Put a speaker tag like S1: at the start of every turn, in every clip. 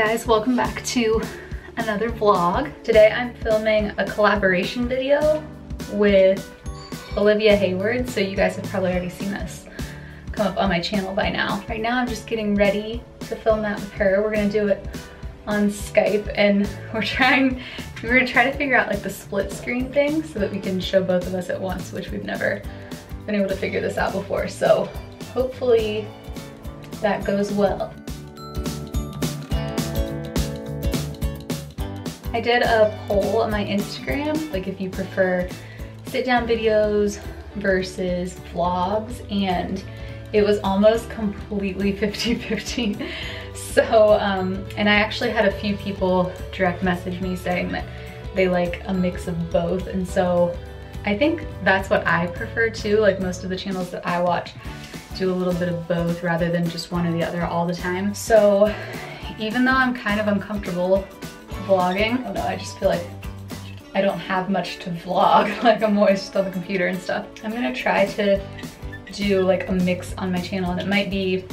S1: guys, welcome back to another vlog. Today I'm filming a collaboration video with Olivia Hayward, so you guys have probably already seen this come up on my channel by now. Right now I'm just getting ready to film that with her. We're gonna do it on Skype, and we're gonna try to figure out like the split screen thing so that we can show both of us at once, which we've never been able to figure this out before. So hopefully that goes well. I did a poll on my Instagram, like if you prefer sit down videos versus vlogs, and it was almost completely 50-50. So, and I actually had a few people direct message me saying that they like a mix of both, and so I think that's what I prefer too. Like most of the channels that I watch do a little bit of both rather than just one or the other all the time. So even though I'm kind of uncomfortable vlogging, I don't know, I just feel like I don't have much to vlog. Like I'm always just on the computer and stuff. I'm gonna try to do like a mix on my channel, and it might be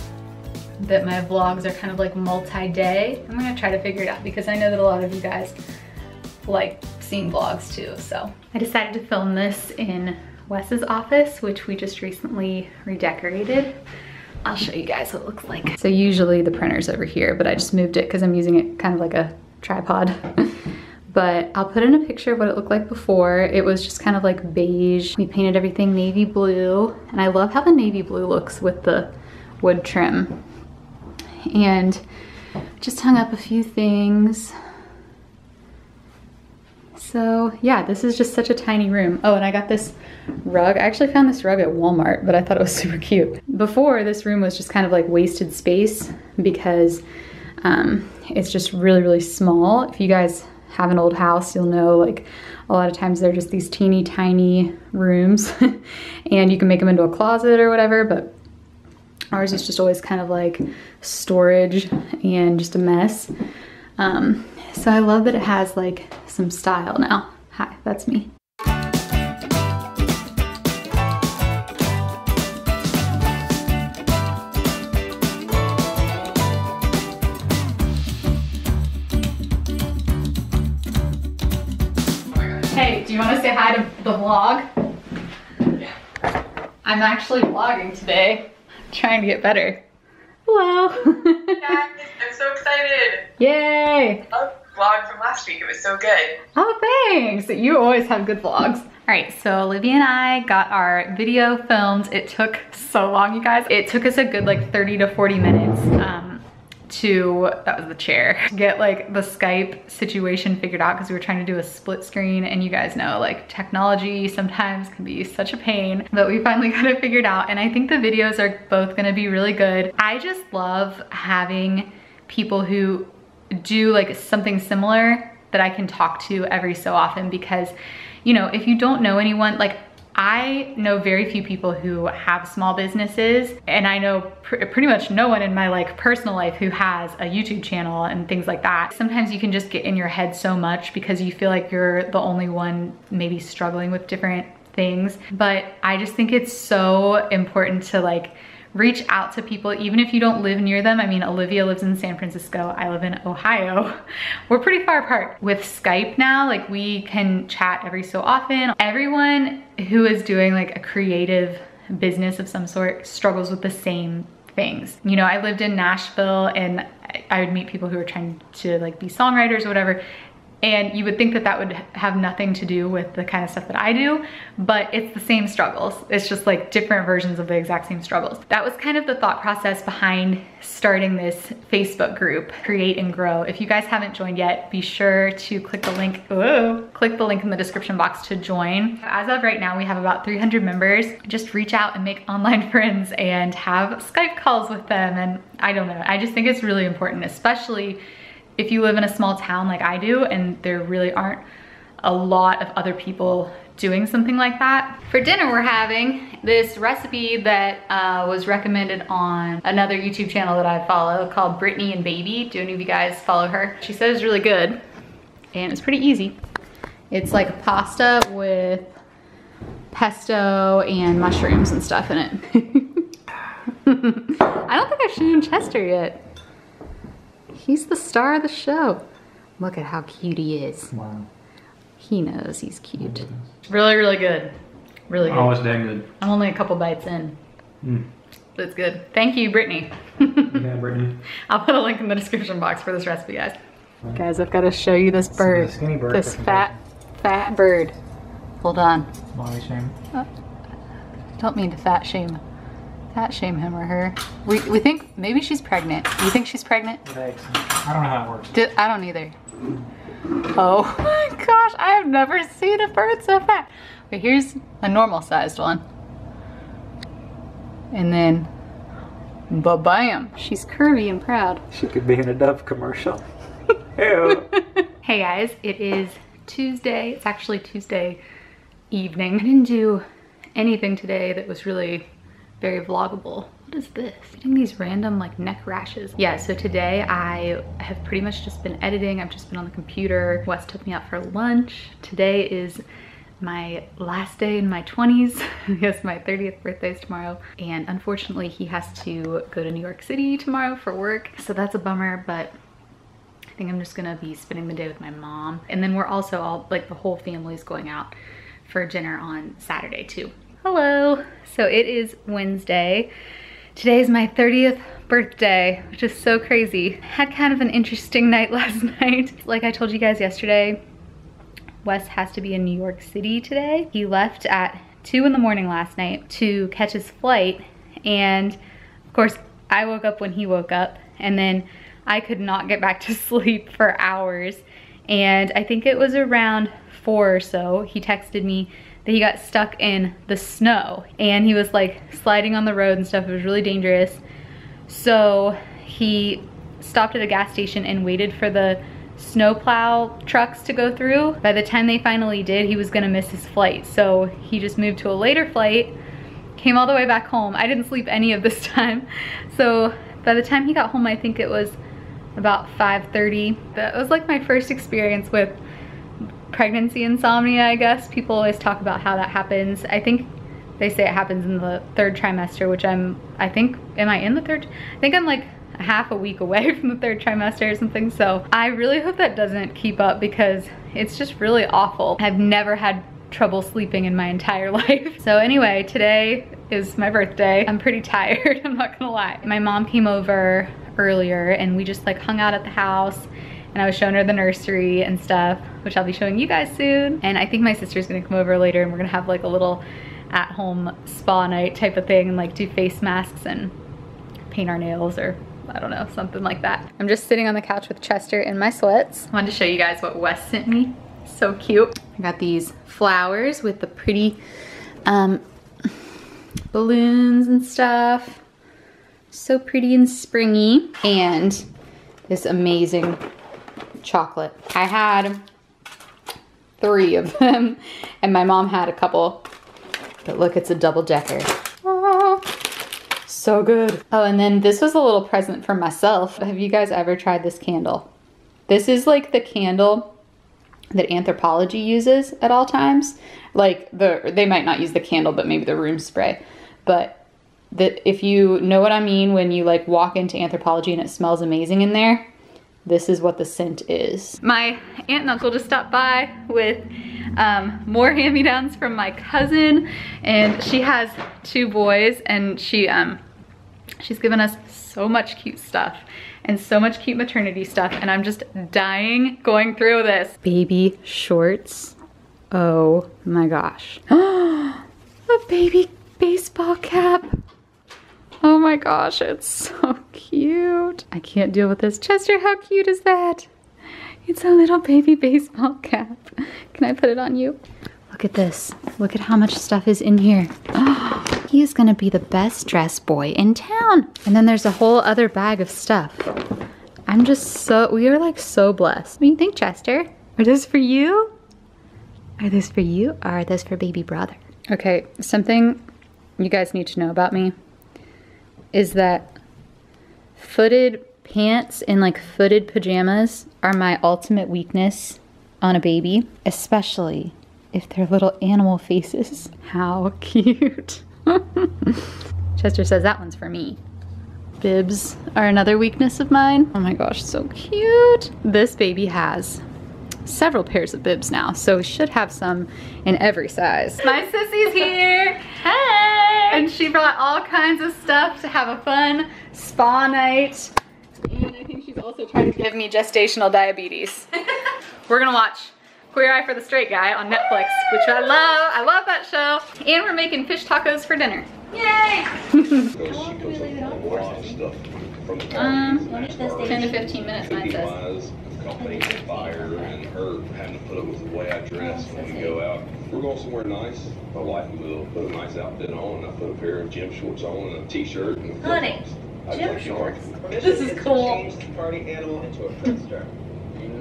S1: that my vlogs are kind of like multi-day. I'm gonna try to figure it out because I know that a lot of you guys like seeing vlogs too. So I decided to film this in Wes's office, which we just recently redecorated. I'll show you guys what it looks like. So usually the printer's over here, but I just moved it because I'm using it kind of like a tripod. But I'll put in a picture of what it looked like before. It was just kind of like beige. We painted everything navy blue, and I love how the navy blue looks with the wood trim. And just hung up a few things. So yeah, this is just such a tiny room. Oh, and I got this rug. I actually found this rug at Walmart, but I thought it was super cute. Before, this room was just kind of like wasted space because it's just really, really small. If you guys have an old house, you'll know like a lot of times they're just these teeny tiny rooms and you can make them into a closet or whatever, but ours is just always kind of like storage and just a mess. So I love that it has like some style now. Hi, that's me. Hey, do you want to say hi to the vlog? Yeah. I'm actually vlogging today, trying to get better. Hello.
S2: Guys, I'm so excited.
S1: Yay.
S2: I loved the vlog from last week. It was so good.
S1: Oh, thanks. You always have good vlogs. All right, so Olivia and I got our video filmed. It took so long, you guys. It took us a good like 30 to 40 minutes that was the chair, to get like the Skype situation figured out because we were trying to do a split screen, and you guys know like technology sometimes can be such a pain, but we finally got it figured out, and I think the videos are both gonna be really good. I just love having people who do like something similar that I can talk to every so often, because you know, if you don't know anyone, like I know very few people who have small businesses, and I know pretty much no one in my like personal life who has a YouTube channel and things like that. Sometimes you can just get in your head so much because you feel like you're the only one maybe struggling with different things. But I just think it's so important to like reach out to people, even if you don't live near them. I mean, Olivia lives in San Francisco, I live in Ohio. We're pretty far apart. With Skype now, like we can chat every so often. Everyone who is doing like a creative business of some sort struggles with the same things. You know, I lived in Nashville, and I would meet people who were trying to like be songwriters or whatever, and you would think that that would have nothing to do with the kind of stuff that I do, but it's the same struggles. It's just like different versions of the exact same struggles. That was kind of the thought process behind starting this Facebook group, Create and Grow. If you guys haven't joined yet, be sure to click the link, click the link in the description box to join. As of right now, we have about 300 members. Just reach out and make online friends and have Skype calls with them. And I don't know, I just think it's really important, especially if you live in a small town like I do, and there really aren't a lot of other people doing something like that. For dinner, we're having this recipe that was recommended on another YouTube channel that I follow called Brittany and Baby. Do any of you guys follow her? She says it's really good, and it's pretty easy. It's like pasta with pesto and mushrooms and stuff in it. I don't think I've shown Chester yet. He's the star of the show. Look at how cute he is.
S3: Wow.
S1: He knows he's cute. Really, really good. Really good.
S3: Oh, it's dang good.
S1: I'm only a couple bites in.
S3: Mm.
S1: But it's good. Thank you, Brittany.
S3: Yeah, Brittany.
S1: I'll put a link in the description box for this recipe, guys. Right. Guys, I've got to show you this bird.
S3: This skinny bird.
S1: This fat bird. Hold on.
S3: Body shame.
S1: Don't mean to fat shame him or her. We think maybe she's pregnant. You think she's pregnant?
S3: Thanks. I don't know how it works.
S1: I don't either. Oh my gosh, I have never seen a bird so fat. But here's a normal sized one. And then, ba-bam. She's curvy and proud.
S3: She could be in a Dove commercial. Ew.
S1: Hey guys, it is Tuesday. It's actually Tuesday evening. I didn't do anything today that was really very vloggable. What is this? Getting these random like neck rashes. Yeah, so today I have pretty much just been editing. I've just been on the computer. Wes took me out for lunch. Today is my last day in my 20s. Yes, my 30th birthday is tomorrow. And unfortunately he has to go to New York City tomorrow for work. So that's a bummer, but I think I'm just gonna be spending the day with my mom. And then we're also all, like the whole family's going out for dinner on Saturday too. Hello. So it is Wednesday. Today is my 30th birthday, which is so crazy. Had kind of an interesting night last night. Like I told you guys yesterday, Wes has to be in New York City today. He left at 2 in the morning last night to catch his flight. And of course, I woke up when he woke up, and then I could not get back to sleep for hours. And I think it was around 4 or so, he texted me that he got stuck in the snow and he was like sliding on the road and stuff. It was really dangerous. So he stopped at a gas station and waited for the snowplow trucks to go through. By the time they finally did, he was gonna miss his flight. So he just moved to a later flight, came all the way back home. I didn't sleep any of this time. So by the time he got home, I think it was about 5:30. That was like my first experience with pregnancy insomnia, I guess. People always talk about how that happens. I think they say it happens in the 3rd trimester, which am I in the 3rd? I think I'm like half a week away from the 3rd trimester or something. So I really hope that doesn't keep up because it's just really awful. I've never had trouble sleeping in my entire life. So anyway, today is my birthday. I'm pretty tired, I'm not gonna lie. My mom came over earlier and we just like hung out at the house, and I was showing her the nursery and stuff, which I'll be showing you guys soon. And I think my sister's gonna come over later and we're gonna have like a little at-home spa night type of thing and like do face masks and paint our nails, or I don't know, something like that. I'm just sitting on the couch with Chester in my sweats. I wanted to show you guys what Wes sent me. So cute. I got these flowers with the pretty balloons and stuff. So pretty and springy. And this amazing chocolate. I had 3 of them and my mom had a couple, but look, it's a double decker. Oh, so good. Oh, and then this was a little present for myself. Have you guys ever tried this candle? This is like the candle that Anthropology uses at all times. Like they might not use the candle, but maybe the room spray. But if you know what I mean, when you like walk into Anthropology and it smells amazing in there, this is what the scent is. My aunt and uncle just stopped by with more hand-me-downs from my cousin, and she has 2 boys, and she's given us so much cute stuff and so much cute maternity stuff, and I'm just dying going through this. Baby shorts. Oh my gosh. A baby baseball cap. Oh my gosh, it's so cute. I can't deal with this. Chester, how cute is that? It's a little baby baseball cap. Can I put it on you? Look at this. Look at how much stuff is in here. Oh, he is gonna be the best dressed boy in town. And then there's a whole other bag of stuff. We are like so blessed. What do you think, Chester? Are those for you? Are those for you, or are those for baby brother? Okay, something you guys need to know about me is that footed pants and like footed pajamas are my ultimate weakness on a baby, especially if they're little animal faces. How cute. Chester says that one's for me. Bibs are another weakness of mine. Oh my gosh, so cute. This baby has several pairs of bibs now, so we should have some in every size. My sissy's here. Hey! And she brought all kinds of stuff to have a fun spa night. And I think she's also trying to give me gestational diabetes. We're gonna watch Queer Eye for the Straight Guy on Netflix, which I love. I love that show. And we're making fish tacos for dinner. Yay! 10 to 15 minutes, mine says.
S4: Company and fire and her having to put up with the way I dress when we go out. We're going somewhere nice. My wife will put a nice outfit on. I put a pair of gym shorts on and a t-shirt and
S5: Honey,
S4: gym
S5: shorts.
S1: This is cool.
S6: Change the party animal into a friendster.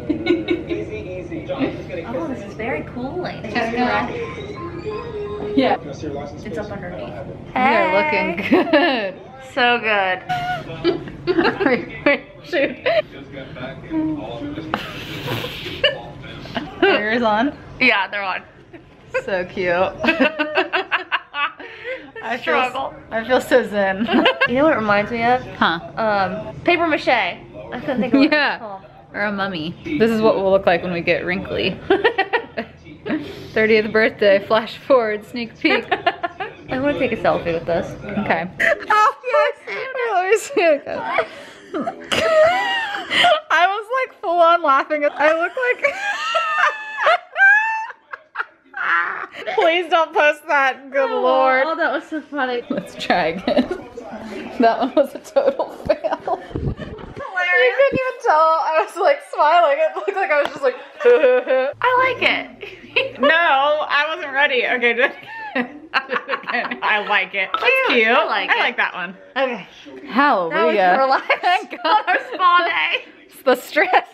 S6: Easy, easy. John, I'm just gonna kiss
S5: Oh, this is very cooling.
S1: Yeah.
S6: Can I see your license,
S5: It's
S6: please?
S5: up underneath.
S1: They're looking good.
S5: So good.
S1: Wait, shoot. Are yours on?
S5: Yeah, they're on.
S1: So cute.
S5: Struggle.
S1: I feel so zen.
S5: You know what it reminds me of?
S1: Huh.
S5: Paper mache. I couldn't think of what it's
S1: Yeah.
S5: called.
S1: Or a mummy. This is what we'll look like when we get wrinkly. 30th birthday, flash forward, sneak peek.
S5: I want to take a selfie with this.
S1: Okay. Oh, yes. Let me see it again. I was like full on laughing. I look like... Please don't post that, good lord.
S5: Oh, that was so funny.
S1: Let's try again. That one was a total fail. You couldn't even tell I was like smiling. It looked like I was just like...
S5: I like it.
S1: No, I wasn't ready. Okay, do it again. Do it again. I like it. That's cute.
S5: I like it.
S1: that one.
S5: Okay.
S1: Hallelujah.
S5: That was relaxed
S1: Thank
S5: on our
S1: God.
S5: spa day.
S1: It's the stress.